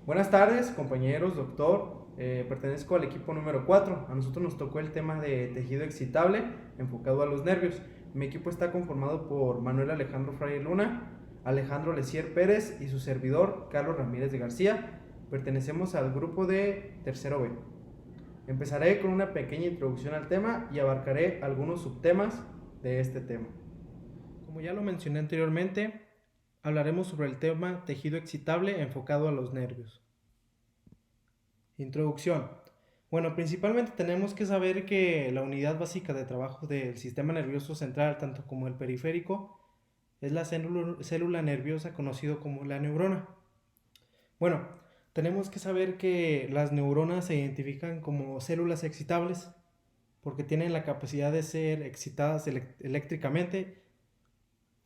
Buenas tardes, compañeros, doctor. Pertenezco al equipo número 4. A nosotros nos tocó el tema de tejido excitable enfocado a los nervios. Mi equipo está conformado por Manuel Alejandro Fraile Luna, Alejandro Lesier Pérez y su servidor, Carlos Ramírez de García. Pertenecemos al grupo de tercero B. Empezaré con una pequeña introducción al tema y abarcaré algunos subtemas de este tema. Como ya lo mencioné anteriormente, hablaremos sobre el tema tejido excitable enfocado a los nervios. Introducción. Bueno, principalmente tenemos que saber que la unidad básica de trabajo del sistema nervioso central, tanto como el periférico, es la célula nerviosa conocida como la neurona. Bueno, tenemos que saber que las neuronas se identifican como células excitables porque tienen la capacidad de ser excitadas eléctricamente,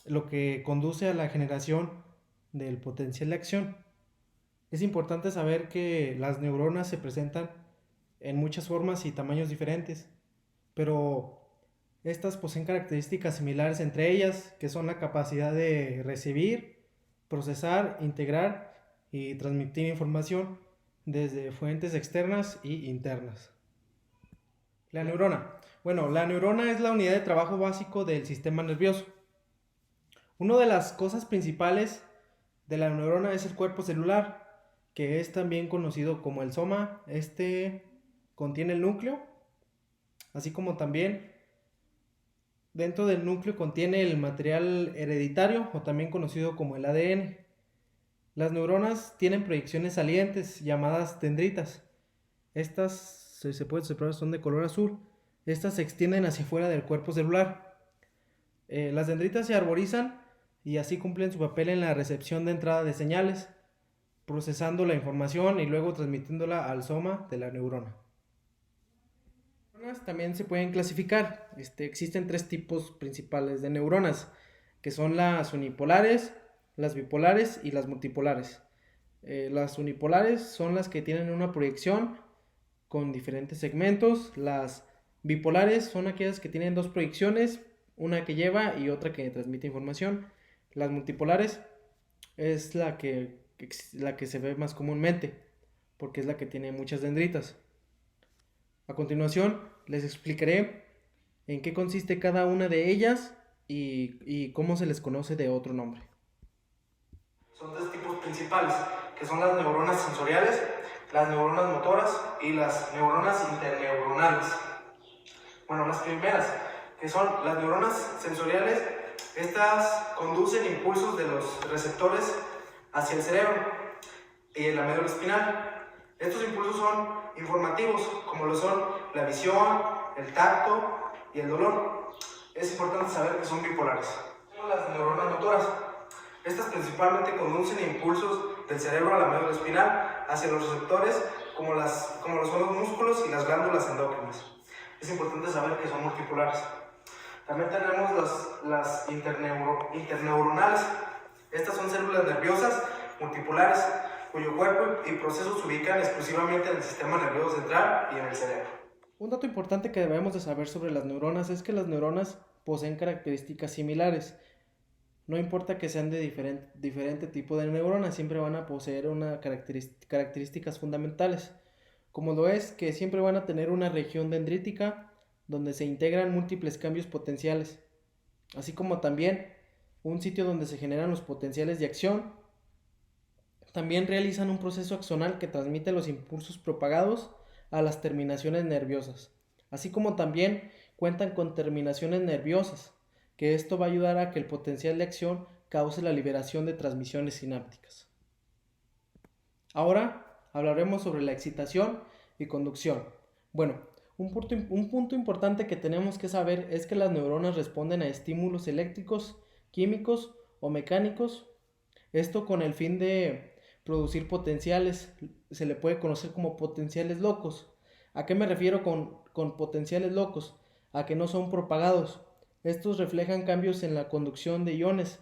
lo que conduce a la generación del potencial de acción. Es importante saber que las neuronas se presentan en muchas formas y tamaños diferentes, pero estas poseen características similares entre ellas, que son la capacidad de recibir, procesar, integrar y transmitir información desde fuentes externas y internas. La neurona. Bueno, la neurona es la unidad de trabajo básico del sistema nervioso. Una de las cosas principales de la neurona es el cuerpo celular, que es también conocido como el soma. Este contiene el núcleo, así como también dentro del núcleo contiene el material hereditario o también conocido como el ADN. Las neuronas tienen proyecciones salientes llamadas dendritas. Estas se puede observar son de color azul. Estas se extienden hacia afuera del cuerpo celular. Las dendritas se arborizan y así cumplen su papel en la recepción de entrada de señales, procesando la información y luego transmitiéndola al soma de la neurona. Las neuronas también se pueden clasificar. Existen tres tipos principales de neuronas, que son las unipolares, las bipolares y las multipolares. Las unipolares son las que tienen una proyección con diferentes segmentos. Las bipolares son aquellas que tienen dos proyecciones, una que lleva y otra que transmite información. Las multipolares es la que se ve más comúnmente, porque es la que tiene muchas dendritas. A continuación, les explicaré en qué consiste cada una de ellas y cómo se les conoce de otro nombre. Son tres tipos principales, que son las neuronas sensoriales, las neuronas motoras y las neuronas interneuronales. Bueno, las primeras, que son las neuronas sensoriales, estas conducen impulsos de los receptores hacia el cerebro y la médula espinal. Estos impulsos son informativos, como lo son la visión, el tacto y el dolor. Es importante saber que son bipolares. Las neuronas motoras. Estas principalmente conducen impulsos del cerebro a la médula espinal hacia los receptores, como lo son los músculos y las glándulas endócrinas. Es importante saber que son multipolares. También tenemos las interneuronales. Estas son células nerviosas multipolares cuyo cuerpo y procesos se ubican exclusivamente en el sistema nervioso central y en el cerebro. Un dato importante que debemos de saber sobre las neuronas es que las neuronas poseen características similares. No importa que sean de diferente tipo de neuronas, siempre van a poseer características fundamentales, como lo es que siempre van a tener una región dendrítica donde se integran múltiples cambios potenciales, así como también un sitio donde se generan los potenciales de acción. También realizan un proceso axonal que transmite los impulsos propagados a las terminaciones nerviosas, así como también cuentan con terminaciones nerviosas, que esto va a ayudar a que el potencial de acción cause la liberación de transmisiones sinápticas. Ahora hablaremos sobre la excitación y conducción. Bueno, un punto importante que tenemos que saber es que las neuronas responden a estímulos eléctricos, químicos o mecánicos, esto con el fin de producir potenciales, se le puede conocer como potenciales locos. ¿A qué me refiero con potenciales locos? A que no son propagados. Estos reflejan cambios en la conducción de iones.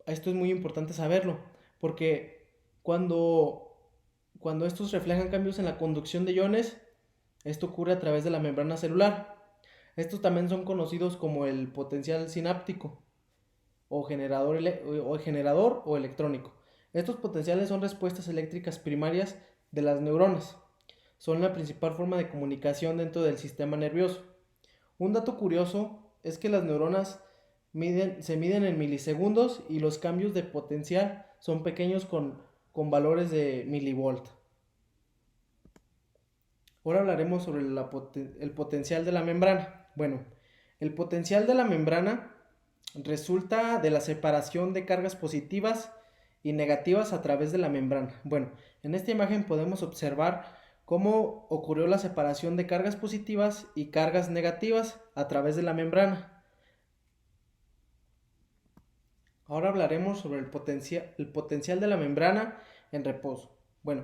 Esto es muy importante saberlo, porque cuando, cuando estos reflejan cambios en la conducción de iones, esto ocurre a través de la membrana celular. Estos también son conocidos como el potencial sináptico o generador o electrónico. Estos potenciales son respuestas eléctricas primarias de las neuronas. Son la principal forma de comunicación dentro del sistema nervioso. Un dato curioso es que las neuronas se miden en milisegundos y los cambios de potencial son pequeños con valores de milivolt. Ahora hablaremos sobre el potencial de la membrana. Bueno, el potencial de la membrana resulta de la separación de cargas positivas y negativas a través de la membrana. Bueno, en esta imagen podemos observar cómo ocurrió la separación de cargas positivas y cargas negativas a través de la membrana. Ahora hablaremos sobre el potencial de la membrana en reposo. Bueno,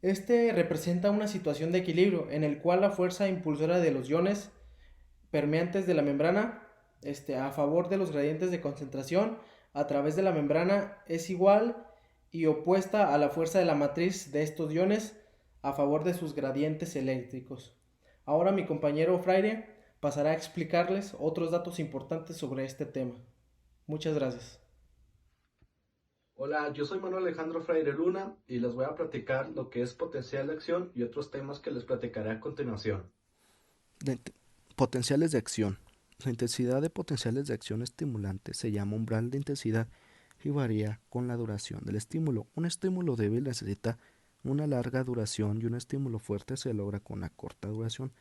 este representa una situación de equilibrio en el cual la fuerza impulsora de los iones permeantes de la membrana a favor de los gradientes de concentración a través de la membrana es igual y opuesta a la fuerza de la matriz de estos iones a favor de sus gradientes eléctricos. Ahora mi compañero Fraire pasará a explicarles otros datos importantes sobre este tema. Muchas gracias. Hola, yo soy Manuel Alejandro Freire Luna y les voy a platicar lo que es potencial de acción y otros temas que les platicaré a continuación. De potenciales de acción. La intensidad de potenciales de acción estimulante se llama umbral de intensidad y varía con la duración del estímulo. Un estímulo débil necesita una larga duración y un estímulo fuerte se logra con una corta duración.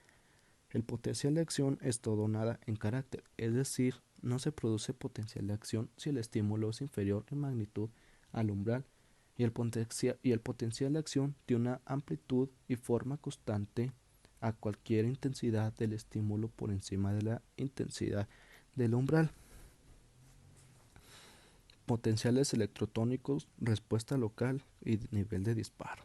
El potencial de acción es todo o nada en carácter, es decir, no se produce potencial de acción si el estímulo es inferior en magnitud al umbral y el potencial de acción tiene una amplitud y forma constante a cualquier intensidad del estímulo por encima de la intensidad del umbral. Potenciales electrotónicos, respuesta local y nivel de disparo.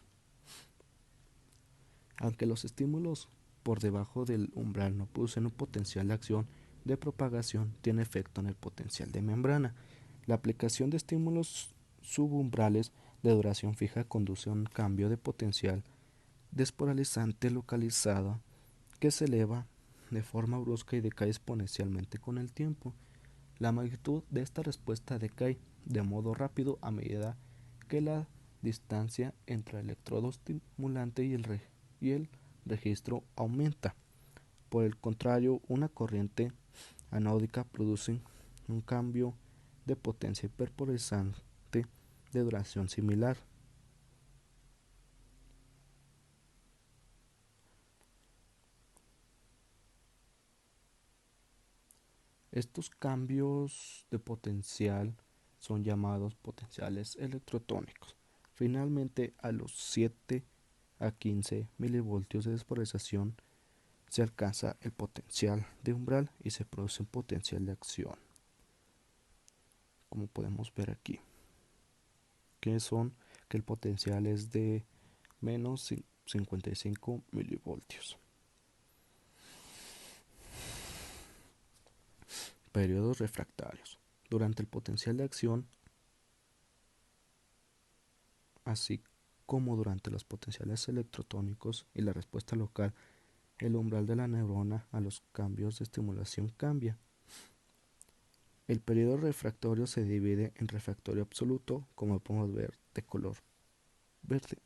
Aunque los estímulos por debajo del umbral no producen un potencial de acción de propagación, tiene efecto en el potencial de membrana. La aplicación de estímulos subumbrales de duración fija conduce a un cambio de potencial despolarizante localizado que se eleva de forma brusca y decae exponencialmente con el tiempo. La magnitud de esta respuesta decae de modo rápido a medida que la distancia entre el electrodo estimulante y el registro aumenta. Por el contrario, una corriente anódica produce un cambio de potencia hiperpolarizante de duración similar. Estos cambios de potencial son llamados potenciales electrotónicos. Finalmente, a los 7 a 15 milivoltios de despolarización se alcanza el potencial de umbral y se produce un potencial de acción, como podemos ver aquí, que el potencial es de menos 55 milivoltios. Periodos refractarios. Durante el potencial de acción, así como durante los potenciales electrotónicos y la respuesta local, el umbral de la neurona a los cambios de estimulación cambia. El periodo refractario se divide en refractario absoluto, como podemos ver, de color verde,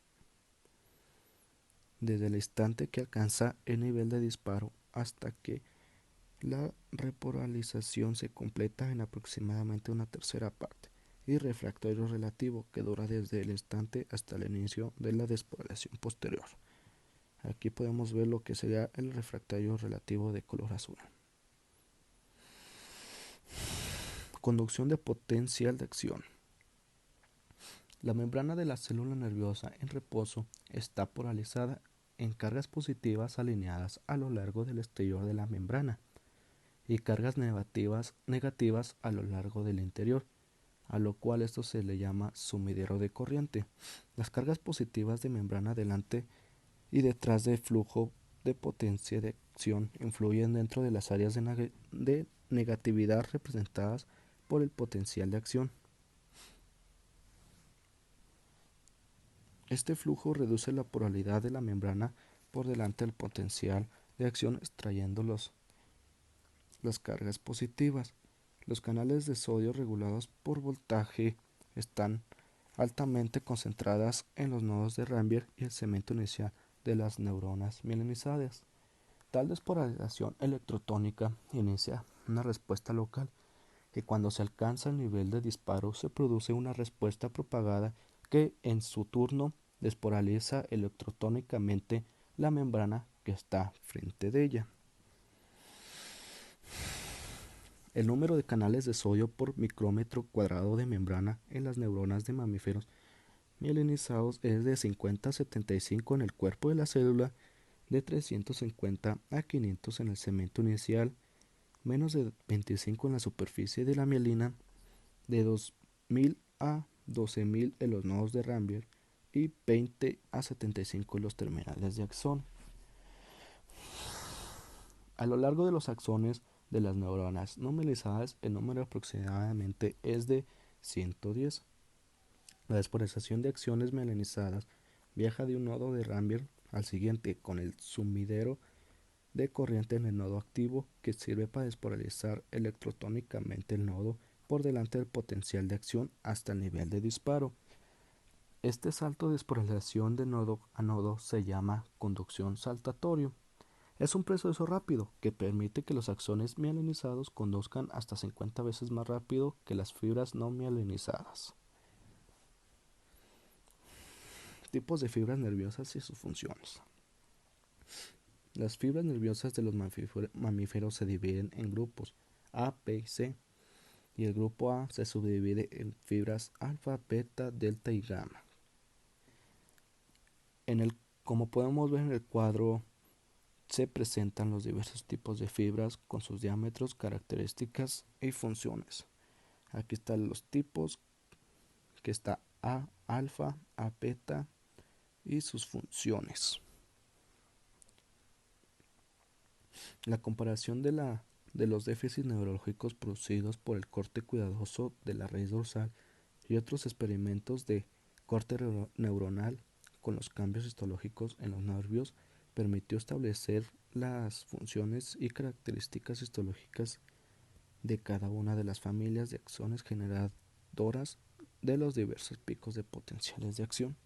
desde el instante que alcanza el nivel de disparo hasta que la repolarización se completa en aproximadamente una tercera parte, y refractario relativo, que dura desde el instante hasta el inicio de la despolarización posterior. Aquí podemos ver lo que sería el refractario relativo de color azul. Conducción de potencial de acción. La membrana de la célula nerviosa en reposo está polarizada en cargas positivas alineadas a lo largo del exterior de la membrana y cargas negativas a lo largo del interior, a lo cual esto se le llama sumidero de corriente. Las cargas positivas de membrana delante y detrás del flujo de potencia de acción influyen dentro de las áreas de negatividad representadas por el potencial de acción. Este flujo reduce la polaridad de la membrana por delante del potencial de acción extrayendo las cargas positivas. Los canales de sodio regulados por voltaje están altamente concentradas en los nodos de Rambier y el segmento inicial de las neuronas mielinizadas. Tal despolarización electrotónica inicia una respuesta local que cuando se alcanza el nivel de disparo se produce una respuesta propagada que en su turno despolariza electrotónicamente la membrana que está frente de ella. El número de canales de sodio por micrómetro cuadrado de membrana en las neuronas de mamíferos mielinizados es de 50 a 75 en el cuerpo de la célula, de 350 a 500 en el segmento inicial, menos de 25 en la superficie de la mielina, de 2000 a 12000 en los nodos de Rambier y 20 a 75 en los terminales de axón. A lo largo de los axones de las neuronas no mielinizadas, el número aproximadamente es de 110. La despolarización de axones mielinizadas viaja de un nodo de Rambier al siguiente con el sumidero de corriente en el nodo activo que sirve para despolarizar electrotónicamente el nodo por delante del potencial de acción hasta el nivel de disparo. Este salto de despolarización de nodo a nodo se llama conducción saltatorio. Es un proceso rápido que permite que los axones mielinizados conduzcan hasta 50 veces más rápido que las fibras no mielinizadas. Tipos de fibras nerviosas y sus funciones. Las fibras nerviosas de los mamíferos se dividen en grupos A, B y C, y el grupo A se subdivide en fibras alfa, beta, delta y gamma. Como podemos ver en el cuadro, se presentan los diversos tipos de fibras con sus diámetros, características y funciones. Aquí están los tipos, que está A alfa, A beta y sus funciones. La comparación de los déficits neurológicos producidos por el corte cuidadoso de la raíz dorsal y otros experimentos de corte neuronal con los cambios histológicos en los nervios permitió establecer las funciones y características histológicas de cada una de las familias de axones generadoras de los diversos picos de potenciales de acción.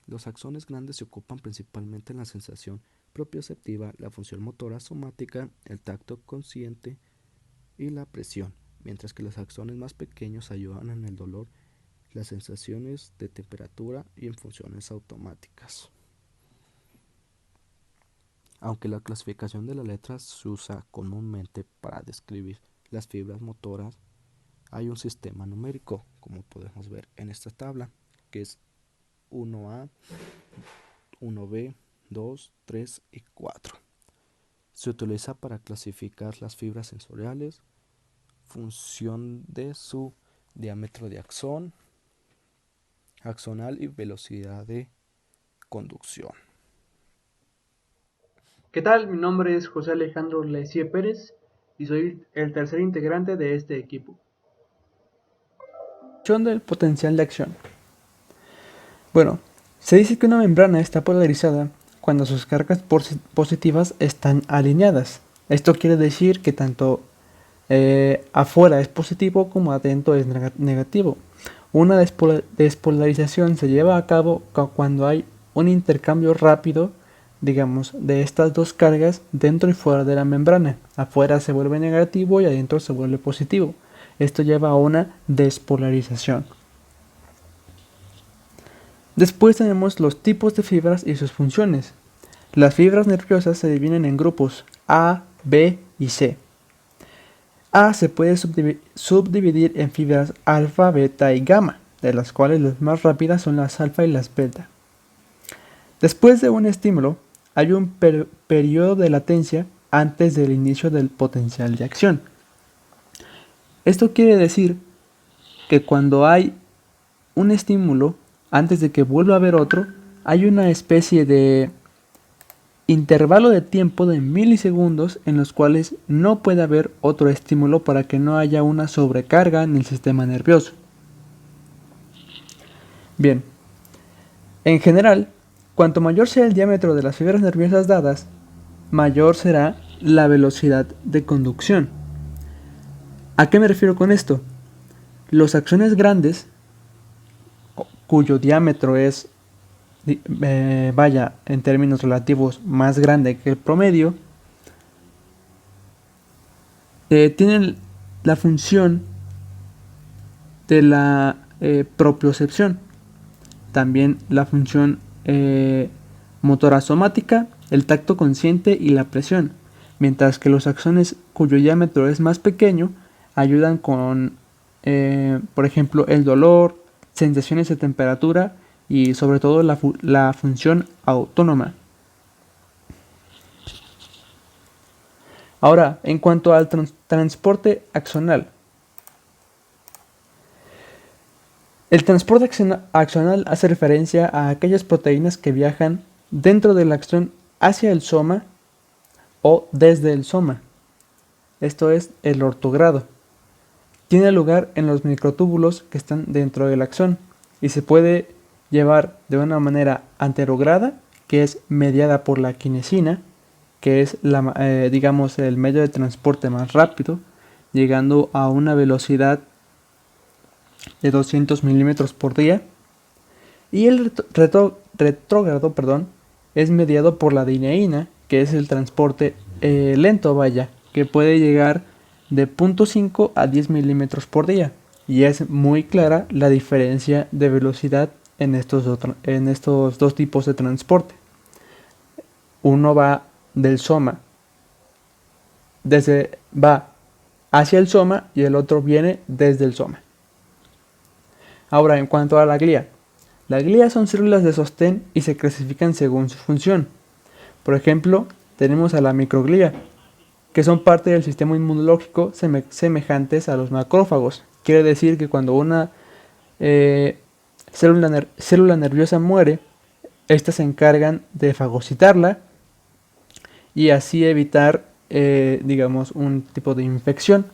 Los axones grandes se ocupan principalmente en la sensación propioceptiva, la función motora somática, el tacto consciente y la presión, mientras que los axones más pequeños ayudan en el dolor, las sensaciones de temperatura y en funciones automáticas. Aunque la clasificación de las letras se usa comúnmente para describir las fibras motoras, hay un sistema numérico, como podemos ver en esta tabla, que es 1A, 1B, 2, 3 y 4. Se utiliza para clasificar las fibras sensoriales, función de su diámetro de axón, axonal y velocidad de conducción. ¿Qué tal? Mi nombre es José Alejandro Lecie Pérez y soy el tercer integrante de este equipo. Del potencial de acción. Bueno, se dice que una membrana está polarizada cuando sus cargas positivas están alineadas. Esto quiere decir que tanto afuera es positivo como adentro es negativo. Una despolarización se lleva a cabo cuando hay un intercambio rápido, digamos, de estas dos cargas dentro y fuera de la membrana. Afuera se vuelve negativo y adentro se vuelve positivo. Esto lleva a una despolarización. Después tenemos los tipos de fibras y sus funciones. Las fibras nerviosas se dividen en grupos A, B y C. A se puede subdividir en fibras alfa, beta y gamma, de las cuales las más rápidas son las alfa y las beta. Después de un estímulo, hay un periodo de latencia antes del inicio del potencial de acción. Esto quiere decir que cuando hay un estímulo, antes de que vuelva a haber otro, hay una especie de intervalo de tiempo de milisegundos en los cuales no puede haber otro estímulo para que no haya una sobrecarga en el sistema nervioso. Bien, en general, cuanto mayor sea el diámetro de las fibras nerviosas dadas, mayor será la velocidad de conducción. ¿A qué me refiero con esto? Los axones grandes, cuyo diámetro es, en términos relativos, más grande que el promedio, tienen la función de la propiocepción, también la función motora somática, el tacto consciente y la presión, mientras que los axones cuyo diámetro es más pequeño ayudan con, por ejemplo, el dolor, sensaciones de temperatura y sobre todo la función autónoma. Ahora, en cuanto al transporte axonal. El transporte axonal hace referencia a aquellas proteínas que viajan dentro del axón hacia el soma o desde el soma. Esto es el ortogrado. Tiene lugar en los microtúbulos que están dentro del axón y se puede llevar de una manera anterograda, que es mediada por la quinesina, que es digamos el medio de transporte más rápido, llegando a una velocidad de 200 milímetros por día, y el retrógrado es mediado por la dineína, que es el transporte lento, que puede llegar de 0.5 a 10 milímetros por día, y es muy clara la diferencia de velocidad en estos dos tipos de transporte. Uno va del soma, va hacia el soma, y el otro viene desde el soma. Ahora, en cuanto a la glía. Las glías son células de sostén y se clasifican según su función. Por ejemplo, tenemos a la microglía, que son parte del sistema inmunológico semejantes a los macrófagos. Quiere decir que cuando una célula nerviosa muere, estas se encargan de fagocitarla y así evitar, digamos, un tipo de infección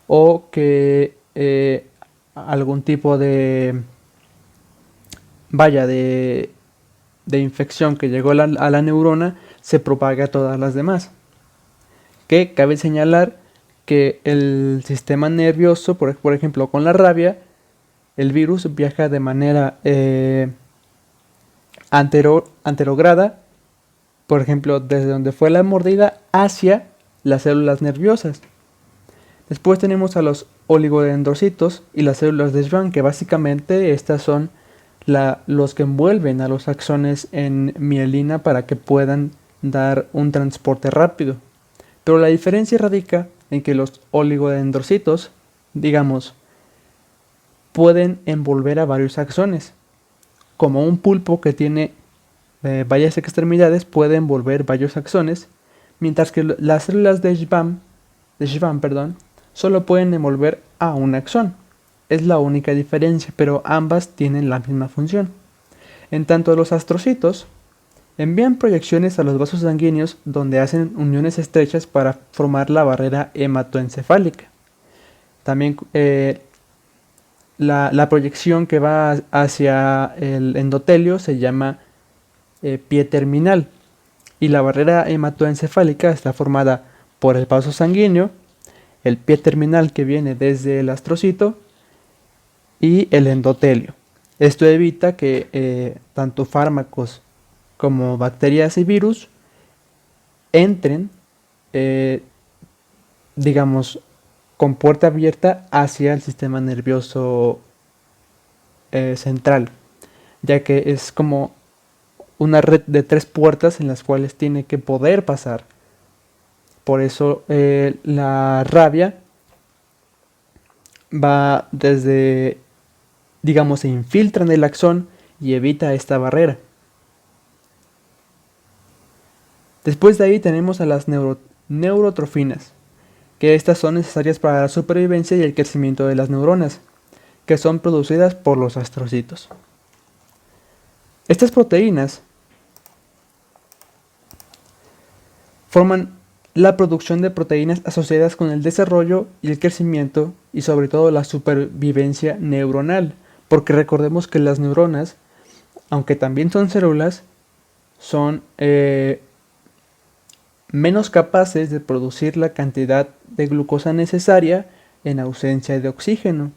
o que algún tipo de infección que llegó a la neurona se propague a todas las demás. Que cabe señalar que el sistema nervioso, por ejemplo, con la rabia, el virus viaja de manera anterograda, por ejemplo, desde donde fue la mordida hacia las células nerviosas. Después tenemos a los oligodendrocitos y las células de Schwann, que básicamente estas son los que envuelven a los axones en mielina para que puedan dar un transporte rápido. Pero la diferencia radica en que los oligodendrocitos, digamos, pueden envolver a varios axones. Como un pulpo que tiene varias extremidades puede envolver varios axones, mientras que las células de Schwann, solo pueden envolver a un axón. Es la única diferencia, pero ambas tienen la misma función. En tanto, los astrocitos envían proyecciones a los vasos sanguíneos donde hacen uniones estrechas para formar la barrera hematoencefálica. También la proyección que va hacia el endotelio se llama pie terminal, y la barrera hematoencefálica está formada por el vaso sanguíneo, el pie terminal que viene desde el astrocito y el endotelio. Esto evita que tanto fármacos como bacterias y virus entren, digamos, con puerta abierta hacia el sistema nervioso central, ya que es como una red de 3 puertas en las cuales tiene que poder pasar. Por eso la rabia va desde, digamos, se infiltra en el axón y evita esta barrera. Después de ahí tenemos a las neurotrofinas, que estas son necesarias para la supervivencia y el crecimiento de las neuronas, que son producidas por los astrocitos. Estas proteínas forman la producción de proteínas asociadas con el desarrollo y el crecimiento y sobre todo la supervivencia neuronal, porque recordemos que las neuronas, aunque también son células, son menos capaces de producir la cantidad de glucosa necesaria en ausencia de oxígeno.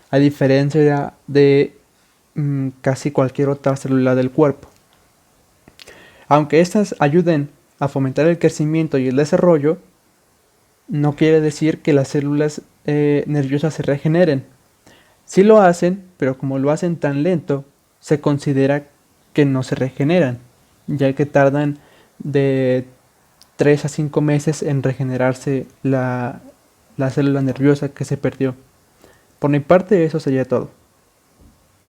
a diferencia de casi cualquier otra célula del cuerpo. Aunque estas ayuden a fomentar el crecimiento y el desarrollo, no quiere decir que las células nerviosas se regeneren. Sí lo hacen, pero como lo hacen tan lento, se considera que no se regeneran, ya que tardan de 3 a 5 meses en regenerarse la célula nerviosa que se perdió. Por mi parte, eso sería todo.